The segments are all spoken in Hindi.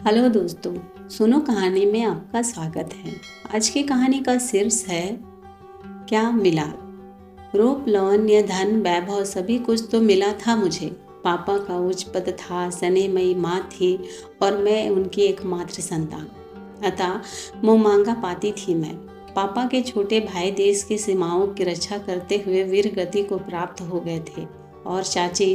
हेलो दोस्तों, सुनो कहानी में आपका स्वागत है। आज की कहानी का शीर्ष है क्या मिला। रूप, लौन या धन, वैभव सभी कुछ तो मिला था मुझे। पापा का उच्च पद था, स्नेहमयी माँ थी और मैं उनकी एकमात्र संतान। अतः मुँह मांगा पाती थी मैं। पापा के छोटे भाई देश की सीमाओं की रक्षा करते हुए वीर गति को प्राप्त हो गए थे और चाची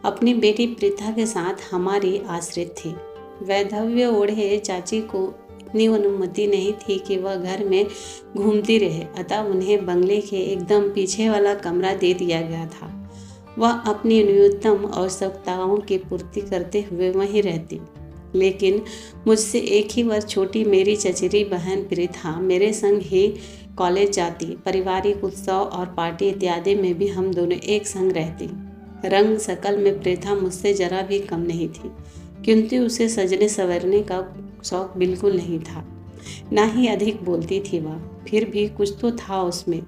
अपनी बेटी प्रीता के साथ हमारी आश्रित थी। वैधव्य ओढ़े चाची को इतनी अनुमति नहीं थी कि वह घर में घूमती रहे, अतः उन्हें बंगले के एकदम पीछे वाला कमरा दे दिया गया था। वह अपनी न्यूनतम आवश्यकताओं की पूर्ति करते हुए वहीं रहती। लेकिन मुझसे एक ही वर्ष छोटी मेरी चचेरी बहन प्रीता मेरे संग ही कॉलेज जाती। पारिवारिक उत्सव और पार्टी इत्यादि में भी हम दोनों एक संग रहती। रंग शकल में प्रीता मुझसे जरा भी कम नहीं थी, किंतु उसे सजने संवरने का शौक बिल्कुल नहीं था। ना ही अधिक बोलती थी वह। फिर भी कुछ तो था उसमें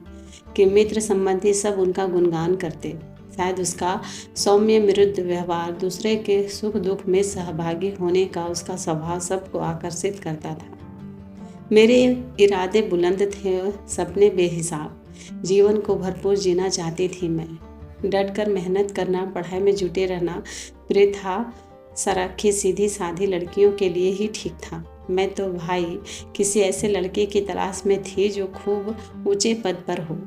कि मित्र संबंधी सब उनका गुणगान करते। शायद उसका सौम्य मृदु व्यवहार, दूसरे के सुख दुख में सहभागी होने का उसका स्वभाव सबको आकर्षित करता था। मेरे इरादे बुलंद थे, सपने बेहिसाब। जीवन को भरपूर जीना चाहती थी मैं। डट कर मेहनत करना, पढ़ाई में जुटे रहना प्रीता सराखी सीधी साधी लड़कियों के लिए ही ठीक था। मैं तो भाई किसी ऐसे लड़के की तलाश में थी जो खूब ऊंचे पद पर हो,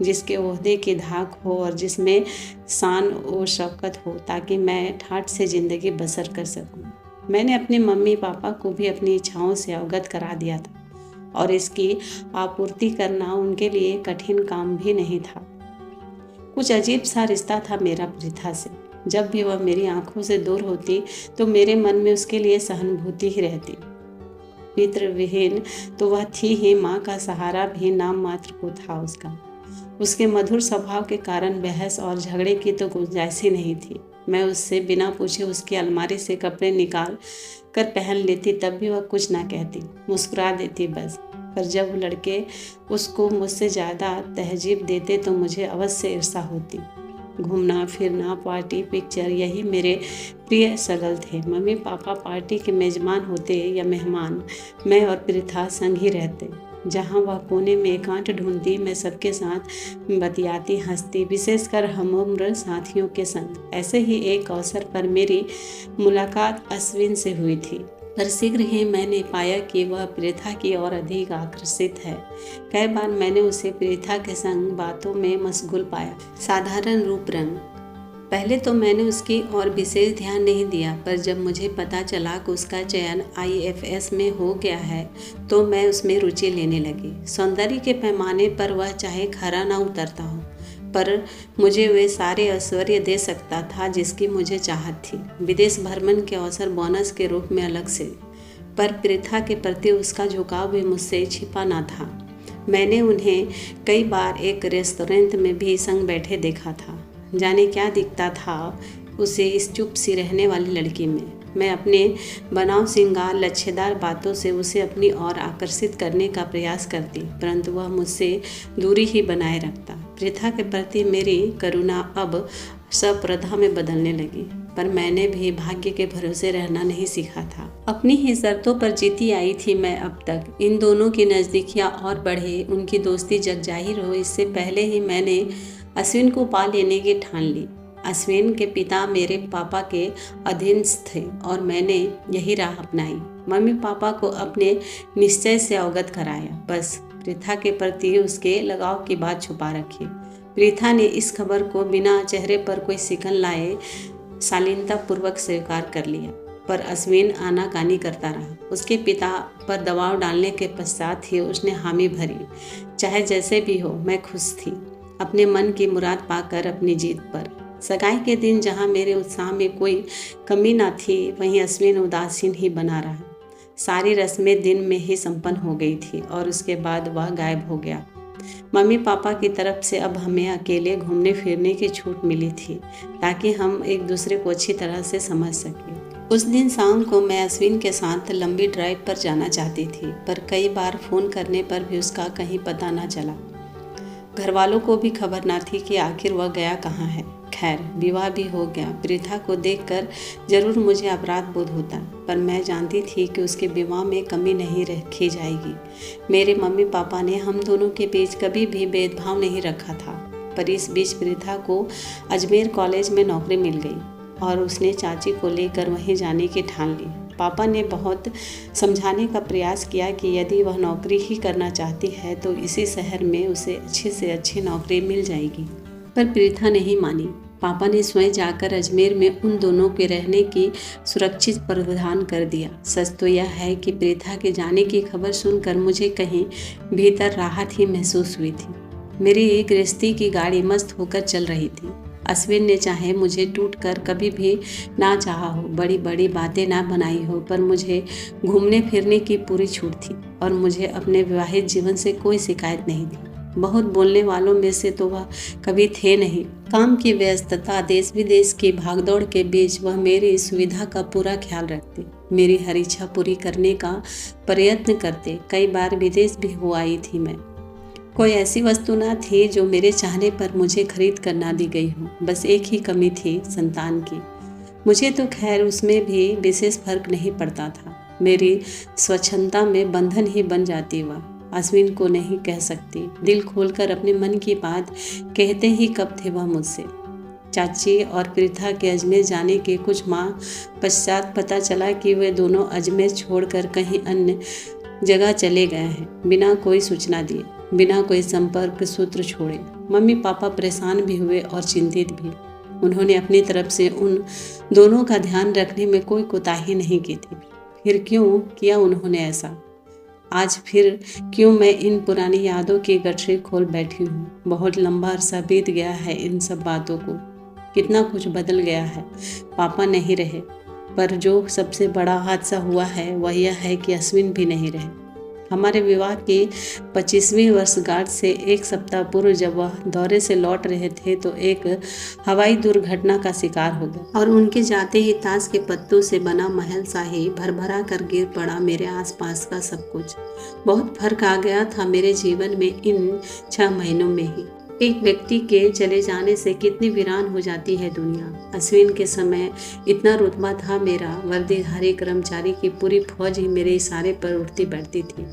जिसके ओहदे की धाक हो और जिसमें शान और शौकत हो, ताकि मैं ठाठ से ज़िंदगी बसर कर सकूं। मैंने अपने मम्मी पापा को भी अपनी इच्छाओं से अवगत करा दिया था और इसकी आपूर्ति करना उनके लिए कठिन काम भी नहीं था। कुछ अजीब सा रिश्ता था मेरा प्रीता से। जब भी वह मेरी आंखों से दूर होती तो मेरे मन में उसके लिए सहानुभूति ही रहती। पितृ विहीन तो वह थी ही, माँ का सहारा भी नाम मात्र को था उसका। उसके मधुर स्वभाव के कारण बहस और झगड़े की तो गुंजाइश ही नहीं थी। मैं उससे बिना पूछे उसकी अलमारी से कपड़े निकाल कर पहन लेती, तब भी वह कुछ ना कहती, मुस्कुरा देती बस। पर जब वो लड़के उसको मुझसे ज़्यादा तहजीब देते तो मुझे अवश्य ईर्ष्या होती। घूमना फिरना, पार्टी, पिक्चर, यही मेरे प्रिय शगल थे। मम्मी पापा पार्टी के मेजबान होते या मेहमान, मैं और प्रीता संग ही रहते। जहाँ वह कोने में एकांत ढूंढती, मैं सबके साथ बतियाती हंसती, विशेषकर हम उम्र साथियों के संग। ऐसे ही एक अवसर पर मेरी मुलाकात अश्विन से हुई थी, पर शीघ्र ही मैंने पाया कि वह प्रीता की ओर अधिक आकर्षित है। कई बार मैंने उसे प्रीता के संग बातों में मशगूल पाया। साधारण रूप रंग। पहले तो मैंने उसकी ओर विशेष ध्यान नहीं दिया, पर जब मुझे पता चला कि उसका चयन IFS में हो गया है तो मैं उसमें रुचि लेने लगी। सौंदर्य के पैमाने पर वह चाहे खरा न उतरता हो, पर मुझे वे सारे ऐश्वर्य दे सकता था जिसकी मुझे चाहत थी। विदेश भ्रमण के अवसर बोनस के रूप में अलग से, पर प्रीता के प्रति उसका झुकाव भी मुझसे छिपा ना था। मैंने उन्हें कई बार एक रेस्टोरेंट में भी संग बैठे देखा था। जाने क्या दिखता था उसे इस चुप सी रहने वाली लड़की में। मैं अपने बनाव श्रृंगार, लच्छेदार बातों से उसे अपनी ओर आकर्षित करने का प्रयास करती, परंतु वह मुझसे दूरी ही बनाए रखता। प्रीता के प्रति मेरी करुणा अब सप्रधा में बदलने लगी, पर मैंने भी भाग्य के भरोसे रहना नहीं सीखा था। अपनी ही शर्तों पर जीती आई थी मैं अब तक। इन दोनों की नज़दीकियाँ और बढ़े, उनकी दोस्ती जग जाहिर हो, इससे पहले ही मैंने अश्विन को पा लेने की ठान ली। अश्विन के पिता मेरे पापा के अधीनस्थ थे और मैंने यही राह अपनाई। मम्मी पापा को अपने निश्चय से अवगत कराया, बस प्रीता के प्रति उसके लगाव की बात छुपा रखी। प्रीता ने इस खबर को बिना चेहरे पर कोई शिकन लाए शालीनता पूर्वक स्वीकार कर लिया, पर अश्विन आनाकानी करता रहा। उसके पिता पर दबाव डालने के पश्चात ही उसने हामी भरी। चाहे जैसे भी हो, मैं खुश थी अपने मन की मुराद पाकर अपनी जीत पर। सगाई के दिन जहाँ मेरे उत्साह में कोई कमी न थी, वहीं अश्विन उदासीन ही बना रहा। सारी रस्में दिन में ही संपन्न हो गई थी और उसके बाद वह गायब हो गया। मम्मी पापा की तरफ से अब हमें अकेले घूमने फिरने की छूट मिली थी, ताकि हम एक दूसरे को अच्छी तरह से समझ सकें। उस दिन शाम को मैं अश्विन के साथ लंबी ड्राइव पर जाना चाहती थी, पर कई बार फ़ोन करने पर भी उसका कहीं पता न चला। घर वालों को भी खबर न थी कि आखिर वह गया कहाँ है। खैर, विवाह भी हो गया। प्रीथा को देखकर जरूर मुझे अपराध बोध होता, पर मैं जानती थी कि उसके विवाह में कमी नहीं रखी जाएगी। मेरे मम्मी पापा ने हम दोनों के बीच कभी भी भेदभाव नहीं रखा था। पर इस बीच प्रीथा को अजमेर कॉलेज में नौकरी मिल गई और उसने चाची को लेकर वहीं जाने की ठान ली। पापा ने बहुत समझाने का प्रयास किया कि यदि वह नौकरी ही करना चाहती है तो इसी शहर में उसे अच्छी से अच्छी नौकरी मिल जाएगी, पर प्रीथा नहीं मानी। पापा ने स्वयं जाकर अजमेर में उन दोनों के रहने की सुरक्षित प्रावधान कर दिया। सच तो यह है कि प्रीथा के जाने की खबर सुनकर मुझे कहीं भीतर राहत ही महसूस हुई थी। मेरी गृहस्थी की गाड़ी मस्त होकर चल रही थी। अश्विन ने चाहे मुझे टूट कर कभी भी ना चाहा हो, बड़ी बड़ी बातें ना बनाई हो, पर मुझे घूमने फिरने की पूरी छूट थी और मुझे अपने विवाहित जीवन से कोई शिकायत नहीं थी। बहुत बोलने वालों में से तो वह कभी थे नहीं। काम की व्यस्तता, देश विदेश की भागदौड़ के बीच वह मेरी सुविधा का पूरा ख्याल रखते, मेरी हर इच्छा पूरी करने का प्रयत्न करते। कई बार विदेश भी हो आई थी मैं। कोई ऐसी वस्तु ना थी जो मेरे चाहने पर मुझे खरीद कर ना दी गई हो। बस एक ही कमी थी, संतान की। मुझे तो खैर उसमें भी विशेष फर्क नहीं पड़ता था। मेरी स्वच्छंदता में बंधन ही बन जाती वह। अश्विन को नहीं कह सकती, दिल खोलकर अपने मन की बात कहते ही कब थे वह मुझसे। चाची और प्रीथा के अजमेर जाने के कुछ माह पश्चात पता चला कि वे दोनों अजमेर छोड़कर कहीं अन्य जगह चले गए हैं, बिना कोई सूचना दिए, बिना कोई संपर्क सूत्र छोड़े। मम्मी पापा परेशान भी हुए और चिंतित भी। उन्होंने अपनी तरफ से उन दोनों का ध्यान रखने में कोई कोताही नहीं की थी। फिर क्यों किया उन्होंने ऐसा? आज फिर क्यों मैं इन पुरानी यादों की गठरी खोल बैठी हूँ? बहुत लंबा अरसा बीत गया है इन सब बातों को। कितना कुछ बदल गया है। पापा नहीं रहे, पर जो सबसे बड़ा हादसा हुआ है वह यह है कि अश्विन भी नहीं रहे। हमारे विवाह की 25वीं वर्षगांठ से एक सप्ताह पूर्व जब वह दौरे से लौट रहे थे तो एक हवाई दुर्घटना का शिकार हो गया और उनके जाते ही ताश के पत्तों से बना महल शाही भरभरा कर गिर पड़ा मेरे आसपास का सब कुछ। बहुत फर्क आ गया था मेरे जीवन में इन 6 महीनों में ही। एक व्यक्ति के चले जाने से कितनी वीरान हो जाती है दुनिया। अश्विन के समय इतना रुतबा था मेरा, वर्दीधारी कर्मचारी की पूरी फौज ही मेरे इशारे पर उठती बैठती थी।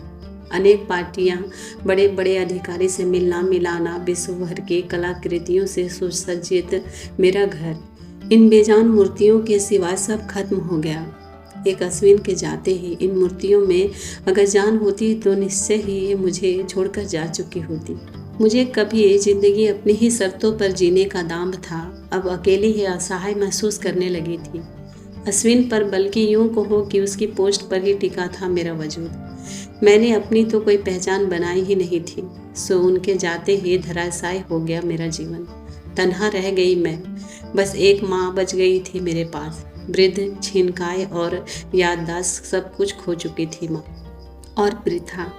अनेक पार्टियां, बड़े बड़े अधिकारी से मिलना मिलाना, विश्व भर की कलाकृतियों से सुसज्जित मेरा घर, इन बेजान मूर्तियों के सिवा सब खत्म हो गया। एक अश्विन के जाते ही इन मूर्तियों में अगर जान होती तो निश्चय ही ये मुझे छोड़कर जा चुकी होती। मुझे कभी जिंदगी अपनी ही शर्तों पर जीने का दांभ था, अब अकेली ही असहाय महसूस करने लगी थी। अश्विन पर, बल्कि यूं कहो कि उसकी पोस्ट पर ही टिका था मेरा वजूद। मैंने अपनी तो कोई पहचान बनाई ही नहीं थी, सो उनके जाते ही धराशायी हो गया मेरा जीवन। तन्हा रह गई मैं, बस एक माँ बच गई थी मेरे पास। वृद्ध, छिनकाय और याददाश्त सब कुछ खो चुकी थी माँ। और प्रीथा,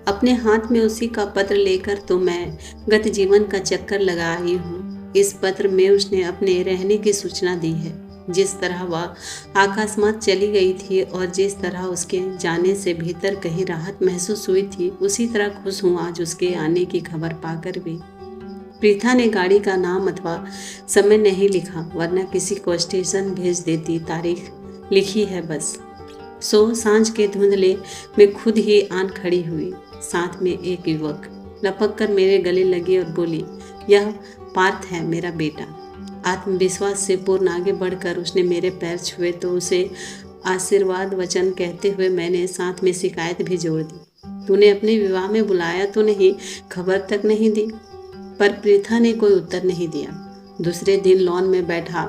अपने हाथ में उसी का पत्र लेकर तो मैं गत जीवन का चक्कर लगा आई हूँ। इस पत्र में उसने अपने रहने की सूचना दी है। जिस तरह वह आकाशमात चली गई थी और जिस तरह उसके जाने से भीतर कहीं राहत महसूस हुई थी, उसी तरह खुश हूँ आज उसके आने की खबर पाकर भी। प्रीथा ने गाड़ी का नाम अथवा समय नहीं लिखा, वरना किसी को स्टेशन भेज देती। तारीख लिखी है बस। सो सांझ के धुंधले में खुद ही आन खड़ी हुई। साथ में एक युवक लपक कर मेरे गले लगी और बोली, यह पार्थ है, मेरा बेटा। आत्मविश्वास से पूर्ण आगे बढ़कर उसने मेरे पैर छुए तो उसे आशीर्वाद वचन कहते हुए मैंने साथ में शिकायत भी जोड़ दी, तूने अपने विवाह में बुलाया तो नहीं, खबर तक नहीं दी। पर प्रीथा ने कोई उत्तर नहीं दिया। दूसरे दिन लॉन में बैठा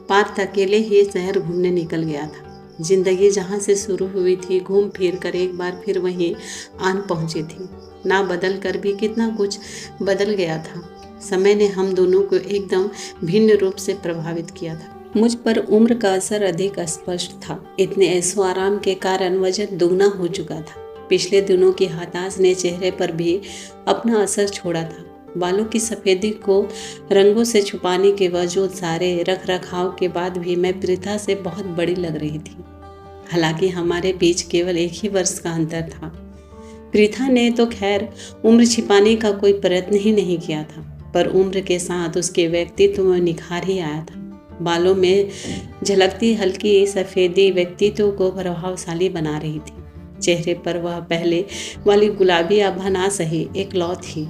पार्थ अकेले ही शहर घूमने निकल गया था। जिंदगी जहाँ से शुरू हुई थी, घूम फिर कर एक बार फिर वहीं आन पहुँची थी। ना बदल कर भी कितना कुछ बदल गया था। समय ने हम दोनों को एकदम भिन्न रूप से प्रभावित किया था। मुझ पर उम्र का असर अधिक स्पष्ट था। इतने ऐशो आराम के कारण वजन दुगना हो चुका था। पिछले दिनों की हताश ने चेहरे पर भी अपना असर छोड़ा था। बालों की सफ़ेदी को रंगों से छुपाने के बावजूद सारे रख रखाव के बाद भी मैं प्रीथा से बहुत बड़ी लग रही थी। हालांकि हमारे बीच केवल 1 ही वर्ष का अंतर था। प्रीथा ने तो खैर उम्र छिपाने का कोई प्रयत्न ही नहीं किया था। पर उम्र के साथ उसके व्यक्तित्व में निखार ही आया था। बालों में झलकती हल्की सफ़ेदी व्यक्तित्व को प्रभावशाली बना रही थी। चेहरे पर वह पहले वाली गुलाबी आभा ना सही एक लौ थी,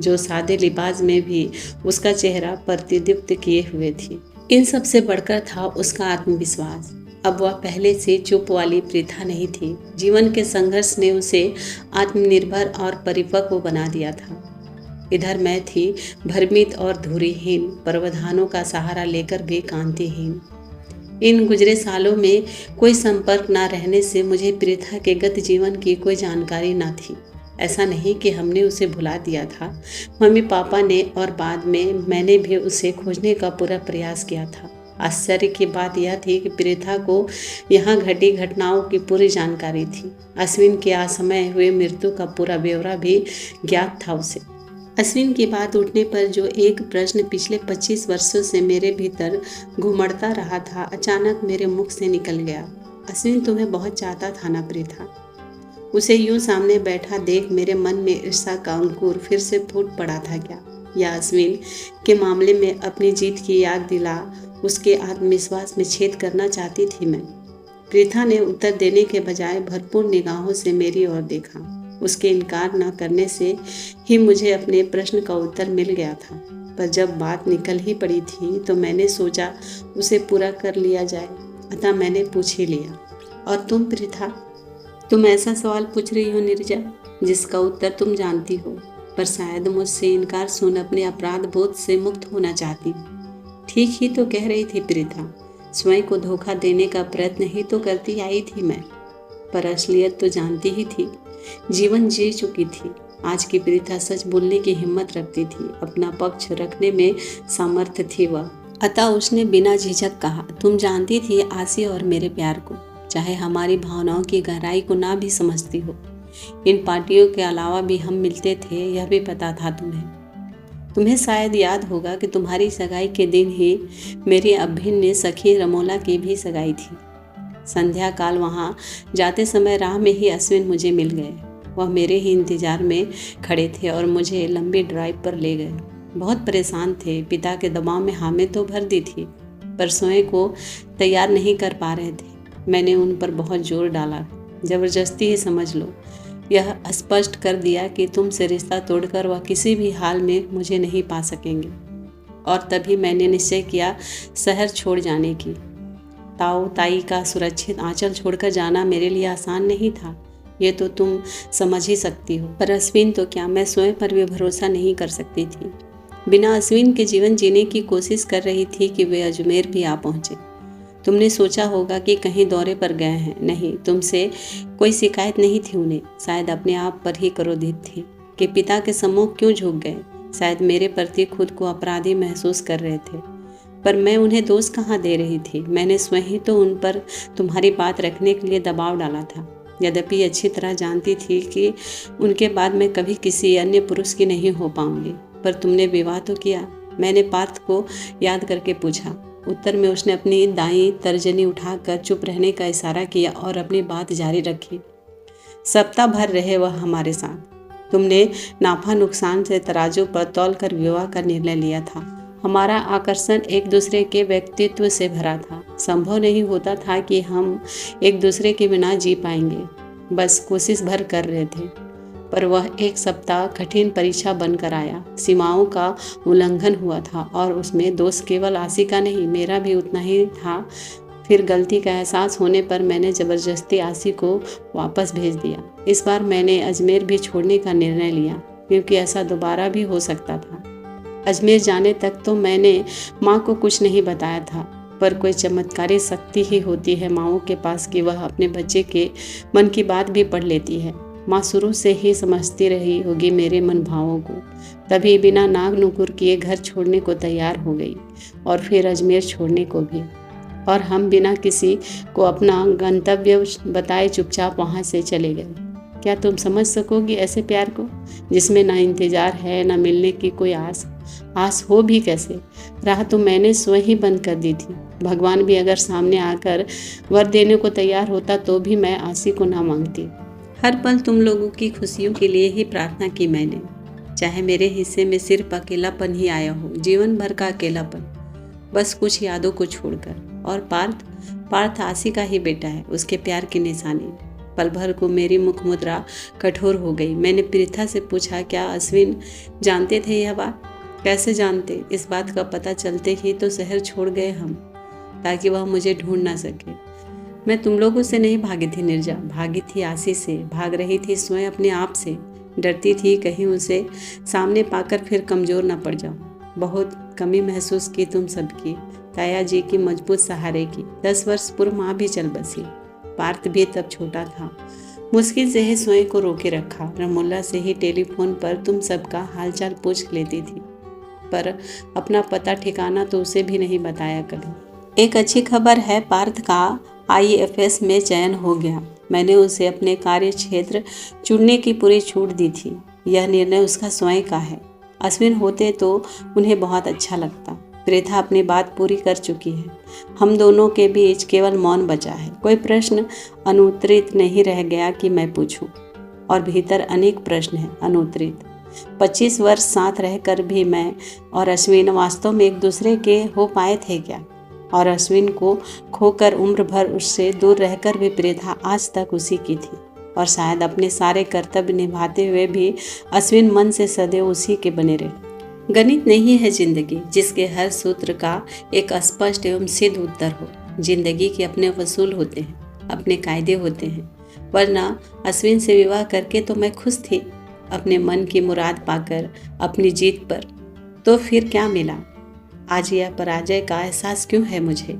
जो सादे लिबास में भी उसका चेहरा प्रतिदीप्त किए हुए थी। इन सब से बढ़कर था उसका आत्मविश्वास। अब वह पहले से चुप वाली प्रीथा नहीं थी। जीवन के संघर्ष ने उसे आत्मनिर्भर और परिपक्व बना दिया था। इधर मैं थी भ्रमित और धुरीहीन, प्रावधानों का सहारा लेकर भी कांतिहीन। इन गुजरे सालों में कोई संपर्क ना रहने से मुझे प्रीथा के गत जीवन की कोई जानकारी ना थी। ऐसा नहीं कि हमने उसे भुला दिया था। मम्मी पापा ने और बाद में मैंने भी उसे खोजने का पूरा प्रयास किया था। आश्चर्य की बात यह थी कि प्रीथा को यहाँ घटी घटनाओं की पूरी जानकारी थी। अश्विन के असमय हुए मृत्यु का पूरा ब्यौरा भी ज्ञात था उसे। अश्विन की बात उठने पर जो एक प्रश्न पिछले 25 वर्षों से मेरे भीतर घुमड़ता रहा था, अचानक मेरे मुख से निकल गया। अश्विन तुम्हें बहुत चाहता था ना प्रीथा? उसे यूं सामने बैठा देख मेरे मन में ईर्ष्या का अंकुर फिर से फूट पड़ा था क्या? या अश्विन के मामले में अपनी जीत की याद दिला उसके आत्मविश्वास में छेद करना चाहती थी मैं? प्रीथा ने उत्तर देने के बजाय भरपूर निगाहों से मेरी ओर देखा। उसके इनकार न करने से ही मुझे अपने प्रश्न का उत्तर मिल गया था, पर जब बात निकल ही पड़ी थी तो मैंने सोचा उसे पूरा कर लिया जाए, अतः मैंने पूछ ही लिया। और तुम प्रीथा? तुम ऐसा सवाल पूछ रही हो नीरजा जिसका उत्तर तुम जानती हो, पर शायद मुझसे इनकार सुन अपने अपराध बोध से मुक्त होना चाहती। ठीक ही तो कह रही थी प्रीथा, स्वयं को धोखा देने का प्रयत्न ही तो करती आई थी मैं, पर असलियत तो जानती ही थी। जीवन जी चुकी थी। आज की प्रीथा सच बोलने की हिम्मत रखती थी, अपना पक्ष रखने में सामर्थ्य थी वह। अतः उसने बिना झिझक कहा, तुम जानती थी आसी और मेरे प्यार को, चाहे हमारी भावनाओं की गहराई को ना भी समझती हो। इन पार्टियों के अलावा भी हम मिलते थे, यह भी पता था तुम्हें शायद याद होगा कि तुम्हारी सगाई के दिन ही मेरी अभिन्न सखी रमोला की भी सगाई थी। संध्या काल वहाँ जाते समय राह में ही अश्विन मुझे मिल गए। वह मेरे ही इंतजार में खड़े थे और मुझे लंबी ड्राइव पर ले गए। बहुत परेशान थे, पिता के दबाव में हामिद तो भर दी थी, पर स्वयं को तैयार नहीं कर पा रहे थे। मैंने उन पर बहुत जोर डाला, जबरदस्ती ही समझ लो। यह स्पष्ट कर दिया कि तुमसे रिश्ता तोड़कर वह किसी भी हाल में मुझे नहीं पा सकेंगे। और तभी मैंने निश्चय किया शहर छोड़ जाने की। ताऊ ताई का सुरक्षित आंचल छोड़कर जाना मेरे लिए आसान नहीं था, ये तो तुम समझ ही सकती हो। पर अश्विन तो क्या, मैं स्वयं पर भी भरोसा नहीं कर सकती थी। बिना अश्विन के जीवन जीने की कोशिश कर रही थी कि वे अजमेर भी आ पहुँचे। तुमने सोचा होगा कि कहीं दौरे पर गए हैं। नहीं, तुमसे कोई शिकायत नहीं थी उन्हें। शायद अपने आप पर ही क्रोधित थी कि पिता के सम्मुख क्यों झुक गए। शायद मेरे प्रति खुद को अपराधी महसूस कर रहे थे, पर मैं उन्हें दोष कहाँ दे रही थी। मैंने स्वयं ही तो उन पर तुम्हारी बात रखने के लिए दबाव डाला था। यद्यपि अच्छी तरह जानती थी कि उनके बाद मैं कभी किसी अन्य पुरुष की नहीं हो पाऊंगी। पर तुमने विवाह तो किया। मैंने पार्थ को याद करके पूछा। उत्तर में उसने अपनी दाईं तर्जनी उठाकर चुप रहने का इशारा किया और अपनी बात जारी रखी। सप्ताह भर रहे वह हमारे साथ। तुमने नाफा नुकसान से तराजू पर तौल कर विवाह का निर्णय लिया था। हमारा आकर्षण एक दूसरे के व्यक्तित्व से भरा था। संभव नहीं होता था कि हम एक दूसरे के बिना जी पाएंगे। बस कोशिश भर कर रहे थे। पर वह एक सप्ताह कठिन परीक्षा बनकर आया। सीमाओं का उल्लंघन हुआ था और उसमें दोष केवल आसी का नहीं, मेरा भी उतना ही था। फिर गलती का एहसास होने पर मैंने ज़बरदस्ती आसी को वापस भेज दिया। इस बार मैंने अजमेर भी छोड़ने का निर्णय लिया, क्योंकि ऐसा दोबारा भी हो सकता था। अजमेर जाने तक तो मैंने माँ को कुछ नहीं बताया था, पर कोई चमत्कारी शक्ति ही होती है माँओं के पास कि वह अपने बच्चे के मन की बात भी पढ़ लेती है। माँ शुरू से ही समझती रही होगी मेरे मन भावों को, तभी बिना नाग नुकुर किए घर छोड़ने को तैयार हो गई और फिर अजमेर छोड़ने को भी। और हम बिना किसी को अपना गंतव्य बताए चुपचाप वहाँ से चले गए। क्या तुम समझ सकोगी ऐसे प्यार को, जिसमें ना इंतजार है ना मिलने की कोई आस हो भी कैसे? राह तो मैंने स्वयं ही बंद कर दी थी। भगवान भी अगर सामने आकर वर देने को तैयार होता तो भी मैं आसी को ना मांगती। हर पल तुम लोगों की खुशियों के लिए ही प्रार्थना की मैंने। चाहे मेरे हिस्से में सिर्फ अकेलापन ही आया हो, जीवन भर का अकेलापन, बस कुछ यादों को छोड़कर। और पार्थ आशी का ही बेटा है, उसके प्यार की निशानी। पल भर को मेरी मुख मुद्रा कठोर हो गई। मैंने प्रीथा से पूछा, क्या अश्विन जानते थे यह बात? कैसे जानते? इस बात का पता चलते ही तो शहर छोड़ गए हम, ताकि वह मुझे ढूंढ ना सके। मैं तुम लोगों से नहीं भागी थी नीरजा, भागी थी आशी से, भाग रही थी स्वयं अपने आप से। डरती थी कहीं उसे सामने पाकर फिर कमज़ोर ना पड़ जाऊं। बहुत कमी महसूस की तुम सबकी, ताया जी की मजबूत सहारे की। 10 वर्ष पूर्व माँ भी चल बसी। पार्थ भी तब छोटा था। मुश्किल से ही स्वयं को रोके रखा। रमोल्ला से ही टेलीफोन पर तुम सबका हालचाल पूछ लेती थी, पर अपना पता ठिकाना तो उसे भी नहीं बताया कभी। एक अच्छी खबर है, पार्थ का IAFS में चयन हो गया। मैंने उसे अपने कार्य क्षेत्र चुनने की पूरी छूट दी थी। यह निर्णय उसका स्वयं का है। अश्विन होते तो उन्हें बहुत अच्छा लगता। प्रीथा अपनी बात पूरी कर चुकी है। हम दोनों के बीच केवल मौन बचा है। कोई प्रश्न अनुत्तरित नहीं रह गया कि मैं पूछूं, और भीतर अनेक प्रश्न हैं अनुत्तरित। 25 वर्ष साथ रहकर भी मैं और अश्विन वास्तव में एक दूसरे के हो पाए थे क्या? और अश्विन को खोकर उम्र भर उससे दूर रहकर भी प्रीथा आज तक उसी की थी। और शायद अपने सारे कर्तव्य निभाते हुए भी अश्विन मन से सदैव उसी के बने रहे। गणित नहीं है जिंदगी, जिसके हर सूत्र का एक स्पष्ट एवं सिद्ध उत्तर हो। जिंदगी के अपने वसूल होते हैं, अपने कायदे होते हैं। वरना अश्विन से विवाह करके तो मैं खुश थी, अपने मन की मुराद पाकर, अपनी जीत पर। तो फिर क्या मिला? आज यह पराजय का एहसास क्यों है मुझे?